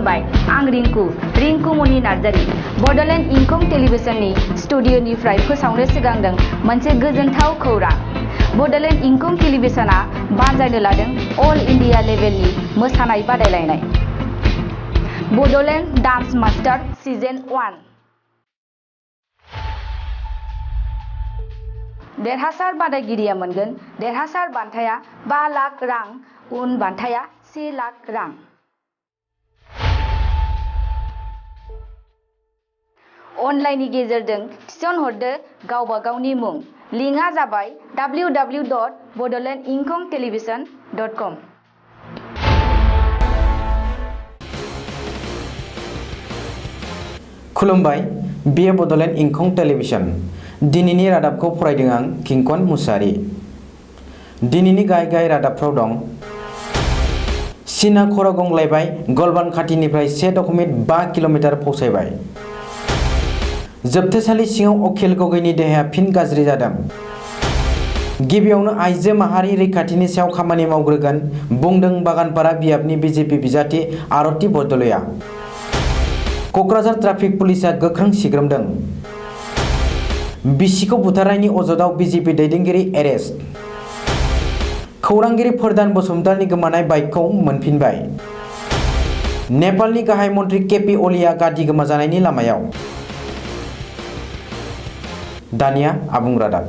खुलुमबाय आं रिंकुमनि नार्जारी बड'लेण्ड इंखं टेलिभिजननि स्टुडिअ'निफ्राय फोसावनो सिगांदों मोनसे गोजोनथाव खौरां। बड'लेण्ड इंखं टेलिभिजनआ बानजायनो लादों अल इन्डिया लेभेलनि मोसानाय बादायलायनाय बड'लेण्ड डान्स मास्टार सिजन 1। देरहासार बादायगिरिया मोनगोन देरहासार बान्थाया 5 लाख रां, उन बान्थाया 1 लाख रां। अनलाइननि गेजेरजों थिसनहरदो गावबा गावनि मुं। लिंकआ जाबाय www.bodolandinkhongtelevision.com। खुलुमबाय, बेयो बड'लेण्ड इंखं टेलिभिजन। दिनैनि रादाबखौ फरायदों आं किंकन मुसाहारि। दिनैनि गाहाय रादाबफ्राव दं। चीनआ खर' गंग्लायबाय, गलबान खाथिनिफ्राय 1.5 किल'मिटार फावसायबाय। जोबथेसालि सिङाव अखिल गगैनि देहाया फिन गाज्रि जादों। गिबियावनो आइजो माहारि रैखाथिनि सायाव खामानि मावग्रोगोन, बुंदों बागानपारा बियाबनि बिजेपि बिजाथि आरती बरदलैया। क'क्राझार ट्राफिक पुलिसआ गोख्रों सिग्रोमदों। बिसिखौ बुथारनायनि अजदआव बिजेपि दैदेनगिरि एरेस्ट। खौरांगिरि फोरदान बसुमतारिनि गोमानाय बाइकखौ मोनफिनबाय। नेपालनि गाहाय मन्त्रि केपि अलिया गादि गोमाजानायनि लामायाव। दानिया आबुं रादाब।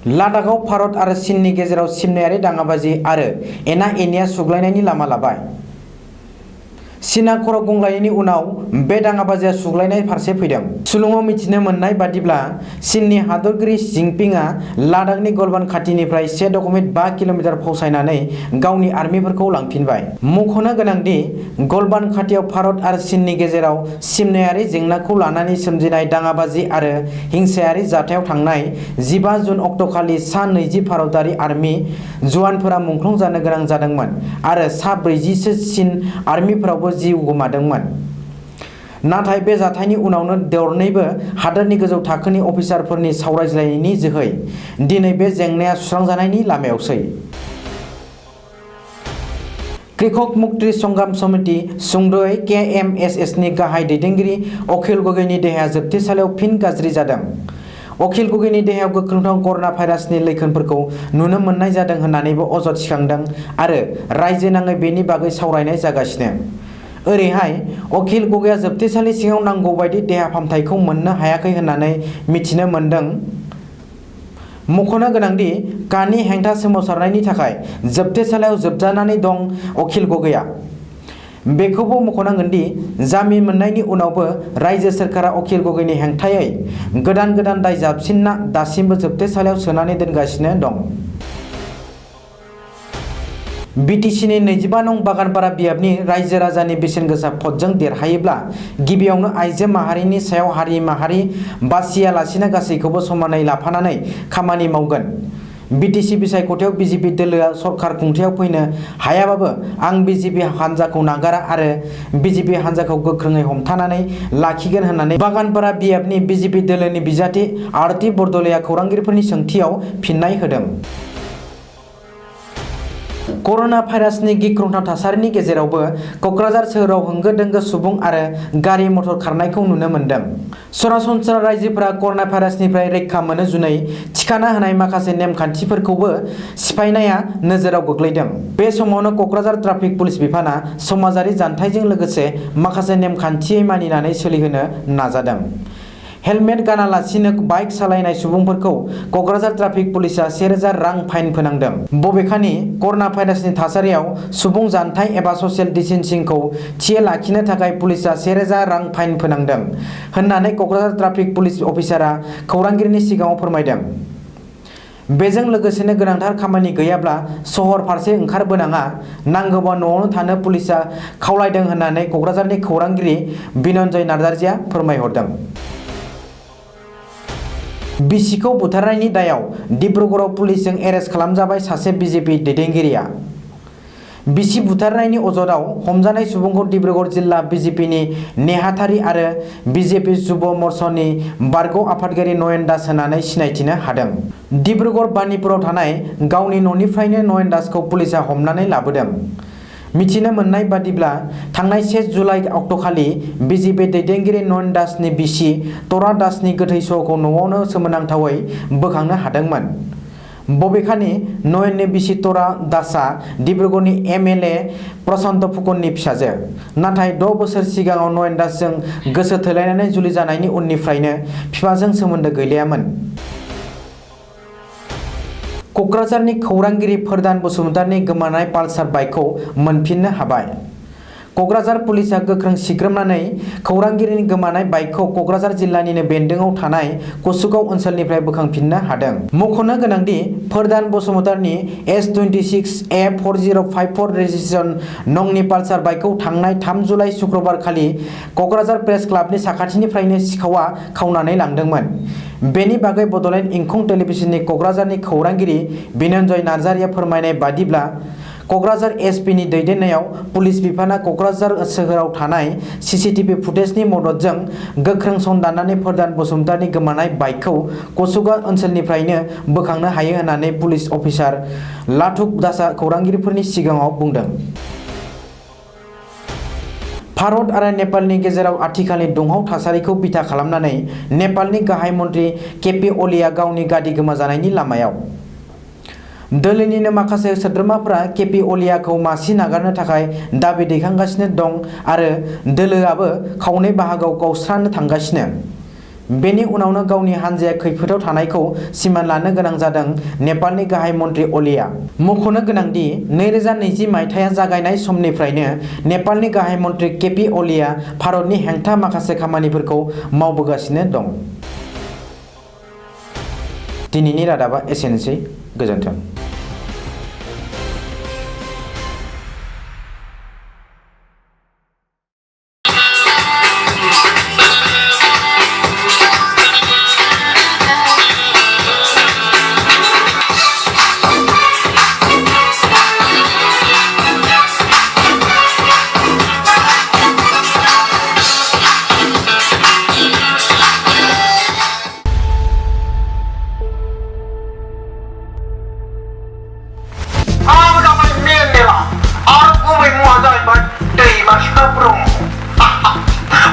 लादाखआव भारत आरो चीननि गेजेराव सिमनायारि दाङाबाजि आरो एना-एनिया सुग्लायनायनि लामा लाबाय। चीनआ खर' गंग्लायनायनि उनाव बे दाङाबाजिया सुग्लायनाय फारसे फैदों। सुलुङाव मिथिनो मोननाय बादिब्ला चीननि हादरगिरि जिनपिंआ लादाखनि गलबान खाथिनिफ्राय 1.5 किल'मिटार फावसायनानै गावनि आर्मिफोरखौ लांफिनबाय। मख'नो गोनांदि गलबान खाथियाव भारत आरो चीननि गेजेराव सिमनायारि जेंनाखौ लानानै सोमजिनाय दाङाबाजि आरो हिंसायारि जाथायाव थांनाय 15 जुन अक्ट'खालि सा 20 भारतारि आर्मि जवानफोरा मुंख्लं जानो गोनां जादोंमोन आरो सा 40 सो चीन आर्मिफोरावबो जिउ गोमादोंमोन। नाथाय बे जाथायनि उनावनो दरनैबो हादोरनि गोजौ थाखोनि अफिसारफोरनि सावरायज्लायनायनि जोहै दिनै बे जेंनाया सुस्रांजानायनि लामायावसै। कृषक मुक्ति संग्राम समिति सुंद'यै KMSSनि गाहाय दैदेनगिरि अखिल गगैनि देहाया जोबथेसालियाव फिन गाज्रि जादों। अखिल गगैनि देहायाव गोख्रोंथाव कर'ना भाइरासनि लैखोनफोरखौ नुनो मोननाय जादों होननानैबो अजद थिखांदों आरो रायजो नाङै बेनि बागै सावरायनाय जागासिनो। ओरैहाय अखिल गगैया जोबथेसालि सिङाव नांगौ बायदि देहा फाहामथायखौ मोननो हायाखै होननानै मिथिनो मोनदों। मख'नो गोनांदि कानि हेंथा सोमावसारनायनि थाखाय जोबथेसालियाव जोबजानानै दं अखिल गगैया। बेखौबो मख'नांगोनदि जामिन मोननायनि उनावबो रायजो सोरखारा अखिल गगैनि हेंथायै गोदान दाय जाबसिनना दासिमबो जोबथेसालियाव सोनानै दोनगासिनो दं। बिटिसिनि 25 नं बागानपारा बियाबनि रायजो राजानि बेसेन गोसा भटजों देरहायोब्ला गिबियावनो आइजो माहारिनि सायाव हारि माहारि बासियालासिनो गासैखौबो समानै लाफानानै खामानि मावगोन। बिटिसि बिसायख'थियाव बिजेपि दोलोआ सरकार खुंथायाव फैनो हायाबाबो आं बिजेपि हान्जाखौ नागारा आरो बिजेपि हान्जाखौ गोख्रोङै हमथानानै लाखिगोन होननानै बागानपारा बियाबनि बिजेपि दोलोनि बिजाथि आरती बरदलैया खौरांगिरिफोरनि सोंथियाव फिननाय होदों। कर'ना भाइरासनि गिख्रंथाव थासारिनि गेजेरावबो क'क्राझार सोहोराव होंगो-दोंगो सुबुं आरो गारि मटर खारनायखौ नुनो मोन्दों। सरासनस्रा राइजोफोरा कर'ना भाइरासनिफ्राय रैखा मोनो जुनै थिखाना होनाय माखासे नेमखान्थिफोरखौबो सिफायनाया नोजोराव गोग्लैदों। बे समावनो क'क्राझार ट्राफिक पुलिस बिफाना समाजारि जानथाइजों लोगोसे माखासे नेमखान्थियै मानिनानै सोलिहोनो नाजादों। हेलमेट गानालासिनो बाइक सालायनाय सुबुंफोरखौ क'क्राझार ट्राफिक पुलिसआ 1000 रां फाइन फोनांदों। बबेखानि कर'ना भाइरासनि थासारियाव सुबुं जानथाइ एबा ससियेल डिस्टेन्सिंखौ थियै लाखिनो थाखाय पुलिसआ 1000 रां फाइन फोनांदों होननानै क'क्राझार ट्राफिक पुलिस अफिसारआ खौरांगिरिनि सिगाङाव फोरमायदों। बेजों लोगोसेनो गोनांथार खामानि गैयाब्ला सहर फारसे ओंखारबोनाङा, नांगौबा न'आवनो थानो पुलिसआ खावलायदों होननानै क'क्राझारनि खौरांगिरि बिनन्जय नार्जारिया फोरमायहरदों। बिसिखौ बुथारनायनि दायाव डिब्रुगड़आव पुलिसजों एरेस्ट खालामजाबाय सासे बिजेपि दैदेनगिरिया। बिसि बुथारनायनि अजदआव हमजानाय सुबुंखौ डिब्रुगड़ जिल्ला बिजेपिनि नेहाथारि आरो बिजेपि युवा मोर्चानि बारग' आफादगिरि नयन दास होननानै सिनायथिनो हादों। डिब्रुगड़ बानिपुराव थानाय गावनि न'निफ्रायनो नयन दासखौ पुलिसआ हमनानै लाबोदों। मिथिनो मोननाय बादिब्ला थांनाय 1 जुलाइ अक्ट'खालि बिजेपि दैदेनगिरि नयन दासनि बिसि तरा दासनि गोथै सहखौ न'आवनो सोमोनांथावै बोखांनो हादोंमोन। बबेखानि नयननि बिसि तरा दासआ डिब्रुगड़नि एमएलए प्रशान्त फुकननि फिसाजो। नाथाय 6 बोसोर सिगाङाव नयन दासजों गोसो थोलायनानै जुलि जानायनि उननिफ्रायनो बिफाजों सोमोन्दो गैलायामोन। क'क्राझारनि खौरांगिरि फोरदान बसुमतारिनि गोमानाय पालसार बाइकखौ मोनफिननो हाबाय। क'क्राझार पुलिसआ गोख्रों सिग्रोमनानै खौरांगिरिनि गोमानाय बाइकखौ क'क्राझार जिल्लानिनो बेन्दोंआव थानाय कसुगाव ओनसोलनिफ्राय बोखांफिननो हादों। मख'नो गोनांदि फोरदान बसुमतारिनि S26A4054 रेजिस्ट्रेसन नंनि पालसार बाइकखौ थांनाय 3 जुलाइ शुक्रबार खालि क'क्राझार प्रेस क्लाबनि साखाथिनिफ्रायनो सिखावआ खावनानै लांदोंमोन। बेनि बागै बड'लेण्ड इंखं टेलिभिजननि क'क्राझारनि खौरांगिरि बिनन्जय नार्जारिया फोरमायनाय बादिब्ला क'क्राझार एसपीनि दैदेननायाव पुलिस बिफाना क'क्राझार सोहोराव थानाय सीसीटीवी फुटेजनि मददजों गोख्रों संदाननानै फोरदान बसुमतारिनि गोमानाय बाइकखौ कसुगाव ओनसोलनिफ्रायनो बोखांनो हायो होननानै पुलिस अफिसार लाथुक दासआ खौरांगिरिफोरनि सिगाङाव बुंदों। भारत आरो नेपालनि गेजेराव आथिखालनि दुंहाव थासारिखौ बिथा खालामनानै नेपालनि गाहाय मन्थ्रि केपी अलीआ गावनि गादी गोमाजानायनि लामायाव। दोलोनिनो माखासे सोद्रोमाफोरा केपी अलीआखौ मासि नागारनो थाखाय दाबि दैखांगासिनो दं आरो दोलोआबो खावनै बाहागोआव गावस्रानो थांगासिनो। बेनि उनावनो गावनि हानजाया खैफोदाव थानायखौ सिमान लानो गोनां जादों नेपालनि गाहाय मन्थ्रि अलीआ। मख'नो गोनांदि 2020 मायथाइया जागायनाय समनिफ्रायनो नेपालनि गाहाय मन्थ्रि केपी अलीआ भारतनि हेंथा माखासे खामानिफोरखौ मावबोगासिनो दं। दिनैनि रादाबा एसेनोसै। गोजोन्थों।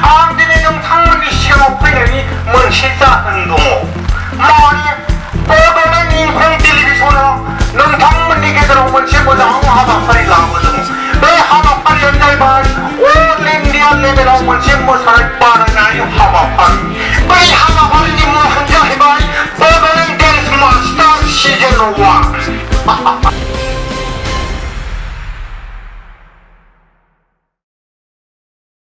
आं दिनै नोंथांमोननि सिगाङाव फैनायनि मोनसे जाहोन दङ। माने बड'लेण्ड इंखं टेलिभिजनआ नोंथांमोननि गेजेराव मोनसे मोजां हाबाफारि लाबोदों। बे हाबाफारियानो जाहैबाय अल इन्डिया लेभेलाव मोनसे मोसानाय बादायनाय हाबाफारि। बै हाबाफारिनि मुङानो जाहैबाय बड'लेण्ड डेन्स मास्टार सिजन 1।